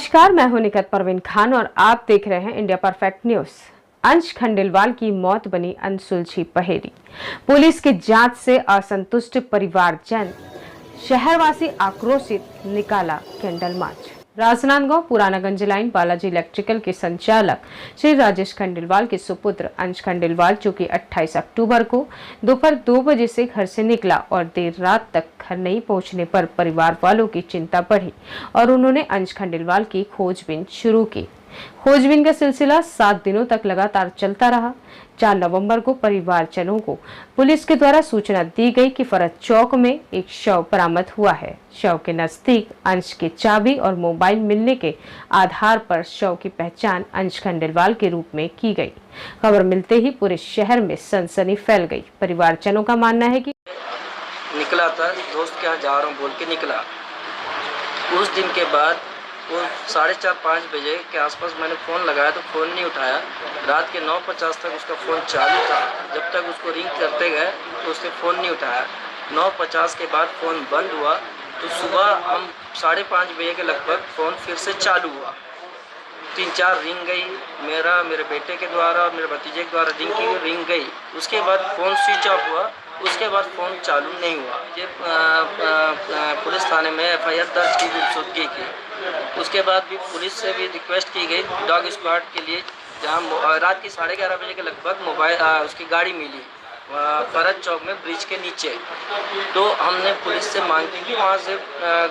नमस्कार, मैं हूं निकत परवीन खान और आप देख रहे हैं इंडिया परफेक्ट न्यूज। अंश खंडेलवाल की मौत बनी अनसुलझी पहेली। पुलिस की जांच से असंतुष्ट परिवारजन, शहरवासी आक्रोशित, निकाला candle march. Rajnandgaon Puranaganj line Balaji electrical के संचालक श्री राजेश खंडेलवाल के सुपुत्र अंश खंडेलवाल, जो कि 28 अक्टूबर को दोपहर 2 बजे से घर से निकला और देर रात तक घर नहीं पहुंचने पर परिवार वालों की चिंता बढ़ी और उन्होंने अंश खंडेलवाल की खोजबीन शुरू की। खोजबीन का सिलसिला 7 दिनों तक लगातार चलता रहा। 4 नवंबर को परिवारजनों को पुलिस के द्वारा सूचना दी गई कि फरज चौक में एक शव बरामद हुआ है। शव के नजदीक अंश की चाबी और मोबाइल मिलने के आधार पर शव की पहचान अंश खंडेलवाल के रूप में की गई। खबर मिलते ही पूरे शहर में सनसनी फैल गई। परिवारजनों का मानना है कि निकला था, दोस्त के यहाँ जा रहा हूँ बोल के निकला। उस दिन के बाद वो 4:30-5 बजे के आसपास मैंने फ़ोन लगाया तो फ़ोन नहीं उठाया। रात के 9:50 तक उसका फ़ोन चालू था। जब तक उसको रिंग करते गए तो उसने फ़ोन नहीं उठाया। 9:50 के बाद फ़ोन बंद हुआ तो सुबह हम 5:30 बजे के लगभग फ़ोन फिर से चालू हुआ। 3-4 रिंग गई, मेरे बेटे के द्वारा और मेरे भतीजे के द्वारा रिंग गई। उसके बाद फ़ोन स्विच ऑफ हुआ। उसके बाद फ़ोन चालू नहीं हुआ। ये पुलिस थाने में FIR दर्ज की गुमशुदगी की। उसके बाद भी पुलिस से भी रिक्वेस्ट की गई डॉग स्क्वाड के लिए, जहाँ रात की 11:30 बजे के लगभग उसकी गाड़ी मिली फरज चौक में ब्रिज के नीचे। तो हमने पुलिस से मांग की कि वहाँ से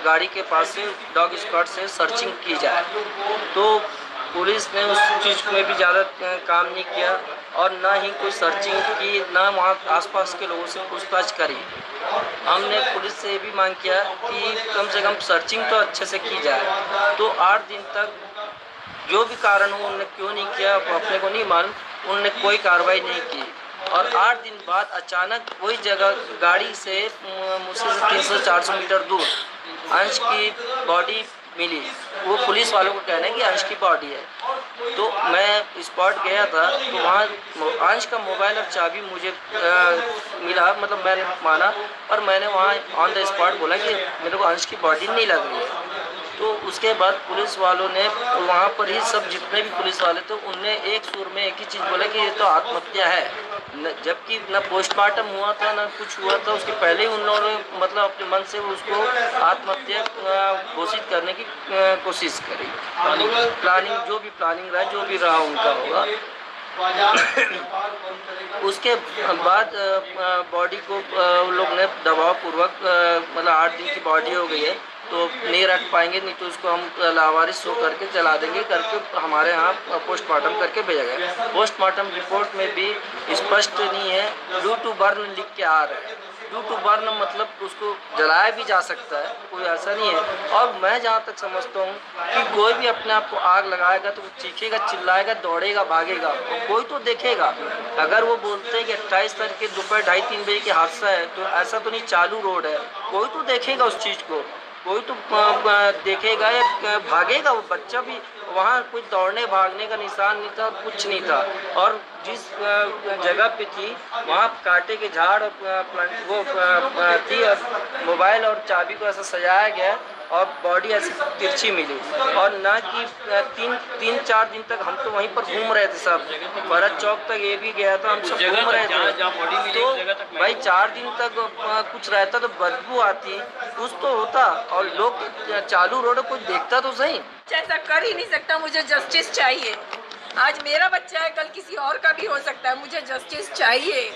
गाड़ी के पास से डॉग स्क्वाड से सर्चिंग की जाए। तो पुलिस ने उस चीज़ में भी ज़्यादा काम नहीं किया और ना ही कोई सर्चिंग की, ना वहाँ आसपास के लोगों से पूछताछ करी। हमने पुलिस से ये भी मांग किया कि कम से कम सर्चिंग तो अच्छे से की जाए। तो 8 दिन तक जो भी कारण हो उन्होंने क्यों नहीं किया अपने को नहीं मालूम, उन्होंने कोई कार्रवाई नहीं की। और 8 दिन बाद अचानक वही जगह गाड़ी से मुझसे 300-400 मीटर दूर अंश की बॉडी मिली। वो पुलिस वालों को कहना है कि अंश की बॉडी है। तो मैं स्पॉट गया था तो वहाँ अंश का मोबाइल और चाबी मुझे मिला, मतलब मैंने माना, और मैंने वहाँ ऑन द स्पॉट बोला कि मेरे को अंश की बॉडी नहीं लग रही है। तो उसके बाद पुलिस वालों ने वहाँ पर ही सब जितने भी पुलिस वाले थे उनने एक सुर में एक ही चीज़ बोला कि ये तो आत्महत्या है। जबकि न पोस्टमार्टम हुआ था न कुछ हुआ था। उसके पहले ही उन लोगों ने मतलब अपने मन से उसको आत्महत्या घोषित करने की कोशिश करी। प्लानिंग जो भी प्लानिंग रहा, जो भी रहा उनका होगा। उसके बाद बॉडी को लोग ने दबावपूर्वक मतलब 8 दिन की बॉडी हो गई है तो नहीं रख पाएंगे, नहीं तो उसको हम लावारिस शो करके चला देंगे करके हमारे यहाँ पोस्टमार्टम करके भेजा गया। पोस्टमार्टम रिपोर्ट में भी स्पष्ट नहीं है, ड्यू टू बर्न लिख के आ रहा है। ड्यू टू बर्न मतलब उसको जलाया भी जा सकता है, कोई ऐसा नहीं है। और मैं जहाँ तक समझता हूँ कि कोई भी अपने आप को आग लगाएगा तो वो चीखेगा, चिल्लाएगा, दौड़ेगा, भागेगा, तो कोई तो देखेगा। अगर वो बोलते हैं कि 28 तारीख के दोपहर 2:30-3 बजे की हादसा है तो ऐसा तो नहीं चालू रोड है, कोई तो देखेगा उस चीज़ को, कोई तो देखेगा या भागेगा। वो बच्चा भी वहाँ कुछ दौड़ने भागने का निशान नहीं था, कुछ नहीं था। और जिस जगह पे थी वहाँ कांटे के झाड़ और वो थी और मोबाइल और चाबी को ऐसा सजाया गया और बॉडी ऐसी तिरछी मिली। और ना कि 3-4 दिन तक हम तो वहीं पर घूम रहे थे सब, भरत चौक तक ये भी गया था, हम सब घूम रहे थे। तो भाई 4 दिन तक कुछ रहता तो बदबू आती, कुछ तो होता। और लोग चालू रोड कुछ देखता तो सही। ऐसा कर ही नहीं सकता, मुझे जस्टिस चाहिए। आज मेरा बच्चा है, कल किसी और का भी हो सकता है। मुझे जस्टिस चाहिए,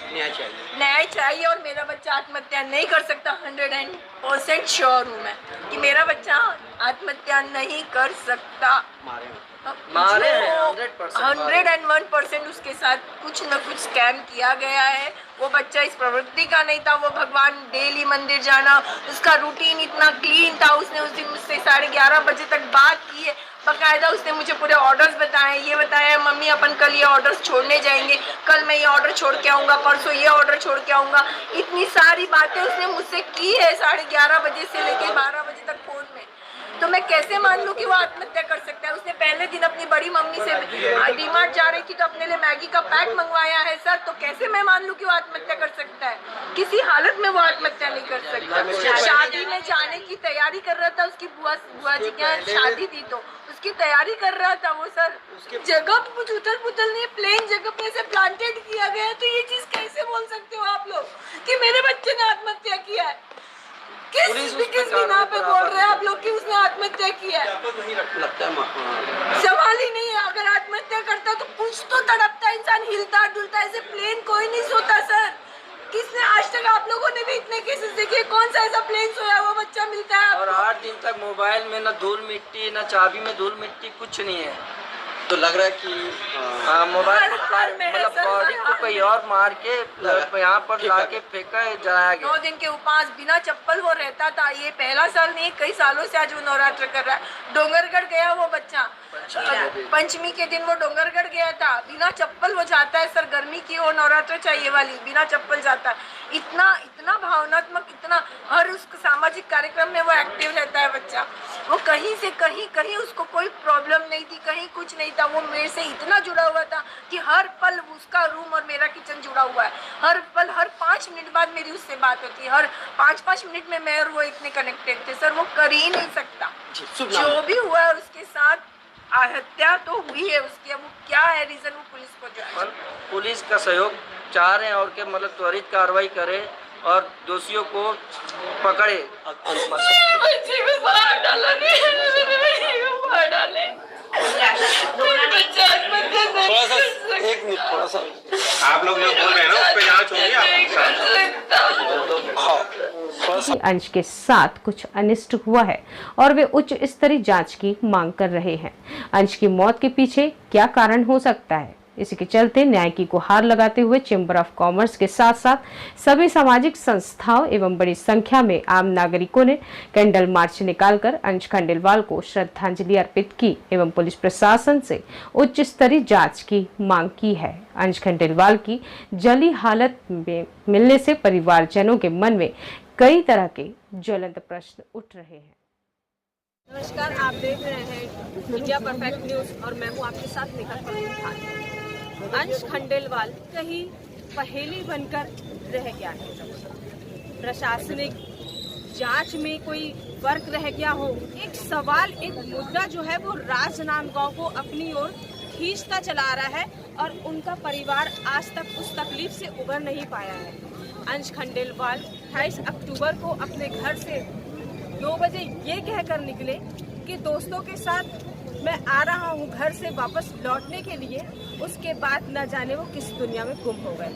न्याय चाहिए और मेरा बच्चा आत्महत्या नहीं कर सकता। 100% श्योर हूँ मैं कि मेरा बच्चा आत्महत्या नहीं कर सकता। 101% उसके साथ कुछ न कुछ स्कैम किया गया है। वो बच्चा इस प्रवृत्ति का नहीं था। वो भगवान डेली मंदिर जाना, उसका रूटीन इतना क्लीन था। उसने उस दिन मुझसे 11:30 बजे तक बात की है बाकायदा। उसने मुझे पूरे ऑर्डर्स बताए, ये बताया मम्मी अपन कल ये ऑर्डर्स छोड़ने जाएंगे, कल मैं ये ऑर्डर छोड़ के आऊँगा, परसों ये ऑर्डर छोड़ के आऊँगा। इतनी सारी बातें उसने मुझसे की है 11:30 बजे से लेकर 12 बजे तक फ़ोन में। तो मैं कैसे मान लूँ कि वो आत्महत्या कर सकता है। उसने पहले दिन अपनी बड़ी मम्मी से डीमार्ट जा रही थी तो अपने लिए मैगी का पैक मंगवाया है सर। तो कैसे मैं मान लूँ कि वो आत्महत्या कर सकता है? किसी हालत में वो आत्महत्या नहीं कर सकता। शादी में जाने की तैयारी कर रहा था, उसकी बुआ जी के यहाँ शादी थी तो उसकी तैयारी कर रहा था वो सर। जगह कुछ उथल पुथल नहीं, प्लेन जगह पे से प्लांटेड किया गया है, तो ये चीज कैसे बोल सकते हो आप लोग कि मेरे बच्चे ने आत्महत्या किया है? किस बिना पे बोल रहे हैं आप लोग कि उसने आत्महत्या किया है? सवाल ही नहीं है। अगर आत्महत्या करता तो कुछ तो तड़पता, इंसान हिलता डुलता, ऐसे प्लेन कोई नहीं सोता सर। किसने आज तक आप लोगों ने भी इतने केसेस देखे? कौन सा ऐसा प्लेन सोया हुआ बच्चा मिलता है? और 8 दिन तक मोबाइल में ना धूल मिट्टी, ना चाबी में धूल मिट्टी, कुछ नहीं है। तो लग रहा है कि मोबाइल मतलब बॉडी को कोई और मार के यहाँ पर लाके फेंका, जलाया गया। 9 दिन के उपवास बिना चप्पल वो रहता था। ये पहला साल नहीं, कई सालों से आज वो नवरात्र कर रहा है। डोंगरगढ़ गया वो बच्चा, पंचमी के दिन वो डोंगरगढ़ गया था, बिना चप्पल वो जाता है सर। गर्मी की वो नवरात्र चाहिए वाली, बिना चप्पल जाता है। इतना भावनात्मक, इतना हर उस सामाजिक कार्यक्रम में वो एक्टिव रहता है बच्चा। वो कहीं से कहीं उसको कोई प्रॉब्लम नहीं थी, कहीं कुछ नहीं था। वो मेरे से इतना जुड़ा हुआ था कि हर पल उसका रूम और मेरा किचन जुड़ा हुआ है। हर पल, हर 5 मिनट बाद मेरी उससे बात होती है। हर 5-5 मिनट में मैं और वो इतने कनेक्टेड थे सर। वो कर ही नहीं सकता। जो भी हुआ है उसके साथ, हत्या तो हुई है उसकी। अब वो क्या है रीजन, वो पुलिस को जो है, पुलिस का सहयोग चाह रहे हैं और के मतलब त्वरित कार्रवाई करे और दोषियों को पकड़े। बच्चे को बाहर डाला थोड़ा सा आप लोग जो बोल रहे हैं ना उस पे जांच होगी। अंश के साथ कुछ अनिष्ट हुआ है और वे उच्च स्तरीय जांच की मांग कर रहे हैं। अंश की मौत के पीछे क्या कारण हो सकता है, इसी के चलते न्याय की गुहार लगाते हुए चेंबर ऑफ कॉमर्स के साथ साथ सभी सामाजिक संस्थाओं एवं बड़ी संख्या में आम नागरिकों ने कैंडल मार्च निकालकर अंश खंडेलवाल को श्रद्धांजलि अर्पित की एवं पुलिस प्रशासन से उच्च स्तरीय जांच की मांग की है। अंश खंडेलवाल की जली हालत में मिलने से परिवारजनों के मन में कई तरह के ज्वलंत प्रश्न उठ रहे हैं। नमस्कार, आप देख रहे हैं इंडिया परफेक्ट न्यूज और मैं हूं आपके साथ निखिल परवीन। अंश खंडेलवाल कहीं पहेली बनकर रह गया है। प्रशासनिक जांच में कोई फर्क रह गया हो। एक सवाल, एक मुद्दा जो है वो राजनांदगांव को अपनी ओर खींचता चला रहा है और उनका परिवार आज तक उस तकलीफ से उबर नहीं पाया है। अंश खंडेलवाल 28 अक्टूबर को अपने घर से 2 बजे ये कहकर निकले कि दोस्तों के साथ मैं आ रहा हूँ घर से वापस लौटने के लिए। उसके बाद न जाने वो किस दुनिया में गुम हो गए।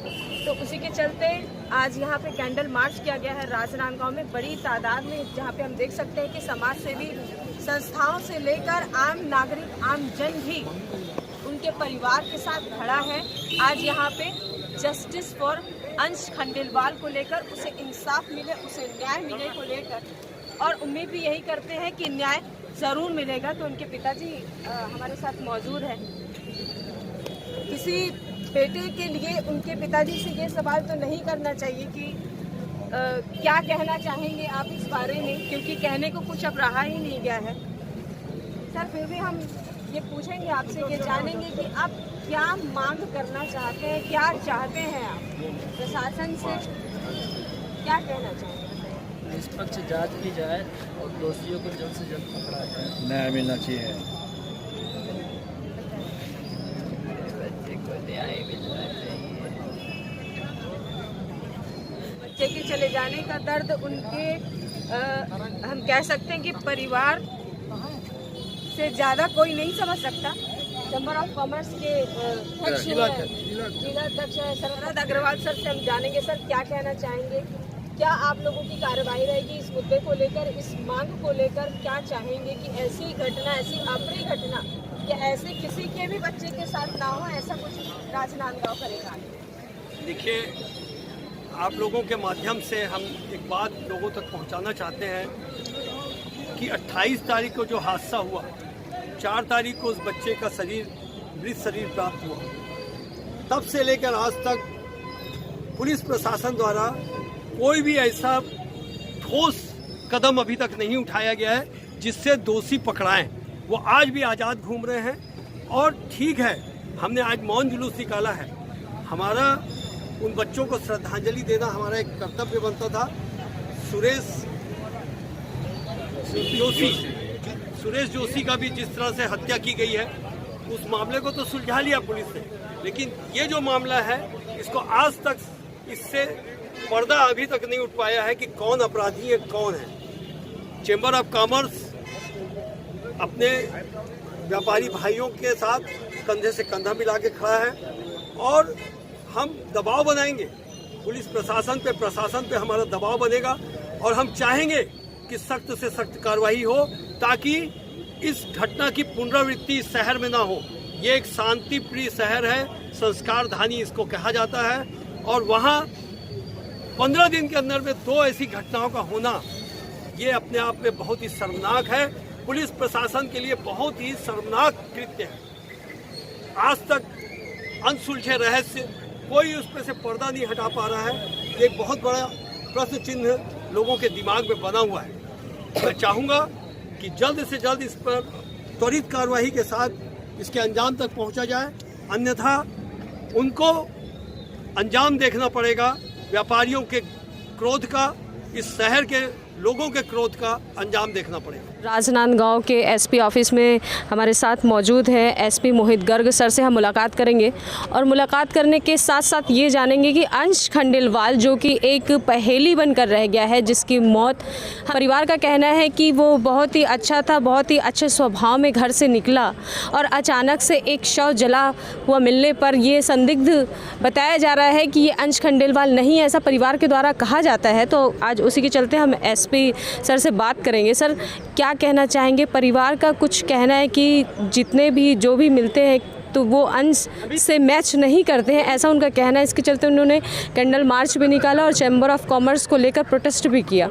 तो उसी के चलते आज यहाँ पे कैंडल मार्च किया गया है राजनांदगांव में बड़ी तादाद में, जहाँ पे हम देख सकते हैं कि समाज सेवी संस्थाओं से लेकर आम नागरिक, आम जन भी उनके परिवार के साथ खड़ा है। आज यहाँ पे जस्टिस फॉर अंश खंडेलवाल को लेकर, उसे इंसाफ मिले, उसे न्याय मिले को लेकर, और उम्मीद भी यही करते हैं कि न्याय ज़रूर मिलेगा। तो उनके पिताजी हमारे साथ मौजूद हैं। किसी बेटे के लिए उनके पिताजी से ये सवाल तो नहीं करना चाहिए कि क्या कहना चाहेंगे आप इस बारे में, क्योंकि कहने को कुछ अब रहा ही नहीं गया है। सर, फिर भी हम ये पूछेंगे आपसे कि जानेंगे कि आप क्या मांग करना चाहते हैं, क्या चाहते हैं आप प्रशासन से, क्या कहना चाहेंगे? निष्पक्ष जांच की जाए और दोषियों को जल्द से जल्द पकड़ा जाए। न्याय मिलना चाहिए। बच्चे के चले जाने का दर्द उनके हम कह सकते हैं कि परिवार से ज़्यादा कोई नहीं समझ सकता। चैम्बर ऑफ कॉमर्स के जिला अध्यक्ष शरद अग्रवाल सर से हम जानेंगे, सर क्या कहना चाहेंगे, क्या आप लोगों की कार्रवाई रहेगी इस मुद्दे को लेकर, इस मांग को लेकर? क्या चाहेंगे कि ऐसी घटना, ऐसी अप्रिय घटना या ऐसे किसी के भी बच्चे के साथ ना हो, ऐसा कुछ राजनांदगांव करेगा? देखिए, आप लोगों के माध्यम से हम एक बात लोगों तक पहुंचाना चाहते हैं कि 28 तारीख को जो हादसा हुआ, 4 तारीख को उस बच्चे का मृत शरीर प्राप्त हुआ, तब से लेकर आज तक पुलिस प्रशासन द्वारा कोई भी ऐसा ठोस कदम अभी तक नहीं उठाया गया है जिससे दोषी पकड़ाएं। वो आज भी आज़ाद घूम रहे हैं। और ठीक है, हमने आज मौन जुलूस निकाला है। हमारा उन बच्चों को श्रद्धांजलि देना हमारा एक कर्तव्य बनता था। सुरेश जोशी का भी जिस तरह से हत्या की गई है, उस मामले को तो सुलझा लिया पुलिस ने, लेकिन ये जो मामला है इसको आज तक इससे पर्दा अभी तक नहीं उठ पाया है कि कौन अपराधी है, कौन है। चेंबर ऑफ कॉमर्स अपने व्यापारी भाइयों के साथ कंधे से कंधा मिला के खड़ा है और हम दबाव बनाएंगे पुलिस प्रशासन पे हमारा दबाव बनेगा और हम चाहेंगे कि सख्त से सख्त कार्रवाई हो ताकि इस घटना की पुनरावृत्ति इस शहर में ना हो। ये एक शांति प्रिय शहर है, संस्कार धानी इसको कहा जाता है, और वहाँ 15 दिन के अंदर में 2 ऐसी घटनाओं का होना ये अपने आप में बहुत ही शर्मनाक है। पुलिस प्रशासन के लिए बहुत ही शर्मनाक कृत्य है। आज तक अनसुलझे रहस्य कोई उस पर से पर्दा नहीं हटा पा रहा है। एक बहुत बड़ा प्रश्न चिन्ह लोगों के दिमाग में बना हुआ है। मैं चाहूँगा कि जल्द से जल्द इस पर त्वरित कार्रवाई के साथ इसके अंजाम तक पहुँचा जाए, अन्यथा उनको अंजाम देखना पड़ेगा। व्यापारियों के क्रोध का, इस शहर के लोगों के क्रोध का अंजाम देखना पड़ेगा। राजनांदगांव के एसपी ऑफिस में हमारे साथ मौजूद हैं एसपी मोहित गर्ग सर से हम मुलाकात करेंगे और मुलाकात करने के साथ साथ ये जानेंगे कि अंश खंडेलवाल जो कि एक पहेली बनकर रह गया है, जिसकी मौत, परिवार का कहना है कि वो बहुत ही अच्छा था, बहुत ही अच्छे स्वभाव में घर से निकला और अचानक से एक शव जला हुआ मिलने पर ये संदिग्ध बताया जा रहा है कि ये अंश खंडेलवाल नहीं है, ऐसा परिवार के द्वारा कहा जाता है। तो आज उसी के चलते हम एसपी सर से बात करेंगे। सर, क्या कहना चाहेंगे? परिवार का कुछ कहना है कि जितने भी जो भी मिलते हैं तो वो अंश से मैच नहीं करते हैं, ऐसा उनका कहना है। इसके चलते उन्होंने कैंडल मार्च भी निकाला और चैम्बर ऑफ कॉमर्स को लेकर प्रोटेस्ट भी किया।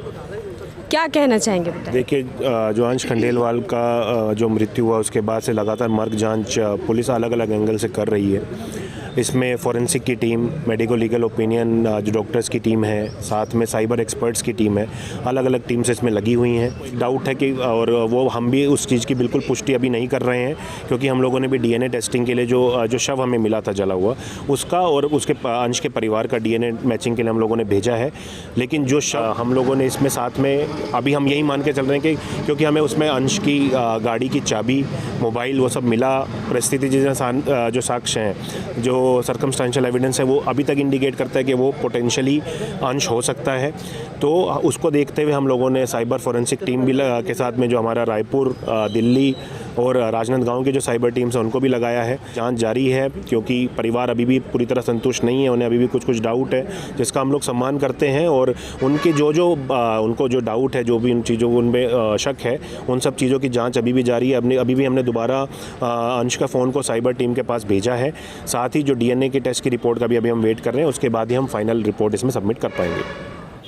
क्या कहना चाहेंगे? देखिए, जो अंश खंडेलवाल का जो मृत्यु हुआ उसके बाद से लगातार मर्ग जांच पुलिस अलग अलग एंगल से कर रही है। इसमें फॉरेंसिक की टीम, मेडिको लीगल ओपिनियन जो डॉक्टर्स की टीम है, साथ में साइबर एक्सपर्ट्स की टीम है, अलग अलग टीम्स इसमें लगी हुई हैं। डाउट है कि, और वो हम भी उस चीज़ की बिल्कुल पुष्टि अभी नहीं कर रहे हैं, क्योंकि हम लोगों ने भी डीएनए टेस्टिंग के लिए जो शव हमें मिला था जला हुआ उसका और उसके अंश के परिवार का डीएनए मैचिंग के लिए हम लोगों ने भेजा है। लेकिन जो शव हम लोगों ने इसमें साथ में अभी हम यही मान के चल रहे हैं कि क्योंकि हमें उसमें अंश की गाड़ी की चाबी, मोबाइल, वो सब मिला, परिस्थिति जो साक्ष्य हैं, जो सर्कमस्टेंशियल एविडेंस है, वो अभी तक इंडिकेट करता है कि वो पोटेंशियली अंश हो सकता है। तो उसको देखते हुए हम लोगों ने साइबर फॉरेंसिक टीम भी के साथ में जो हमारा रायपुर, दिल्ली और राजनांदगांव की जो साइबर टीम्स हैं उनको भी लगाया है। जांच जारी है, क्योंकि परिवार अभी भी पूरी तरह संतुष्ट नहीं है, उन्हें अभी भी कुछ डाउट है, जिसका हम लोग सम्मान करते हैं। और उनके उनको जो डाउट है, जो भी उन चीज़ों उनमें शक है, उन सब चीज़ों की जांच अभी भी जारी है। अभी भी हमने दोबारा अंश का फ़ोन को साइबर टीम के पास भेजा है। साथ ही जो डीएनए की टेस्ट की रिपोर्ट का भी अभी हम वेट कर रहे हैं, उसके बाद ही हम फाइनल रिपोर्ट इसमें सबमिट कर पाएंगे।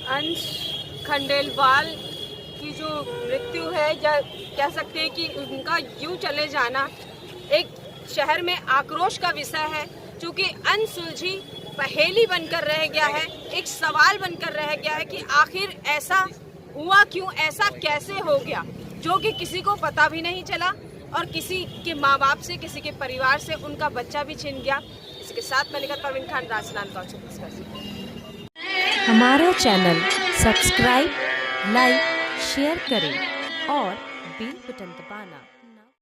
अंश खंडेलवाल की जो मृत्यु है, या कह सकते हैं कि उनका यूं चले जाना एक शहर में आक्रोश का विषय है, क्योंकि अनसुलझी पहेली बनकर रह गया है, एक सवाल बनकर रह गया है कि आखिर ऐसा हुआ क्यों, ऐसा कैसे हो गया, जो कि किसी को पता भी नहीं चला और किसी के माँ बाप से, किसी के परिवार से उनका बच्चा भी छिन गया। इसके साथ मैं निकट परवीन खान, राजनांदगांव से। हमारा चैनल सब्सक्राइब, लाइक, शेयर करें और बेल बटन दबाना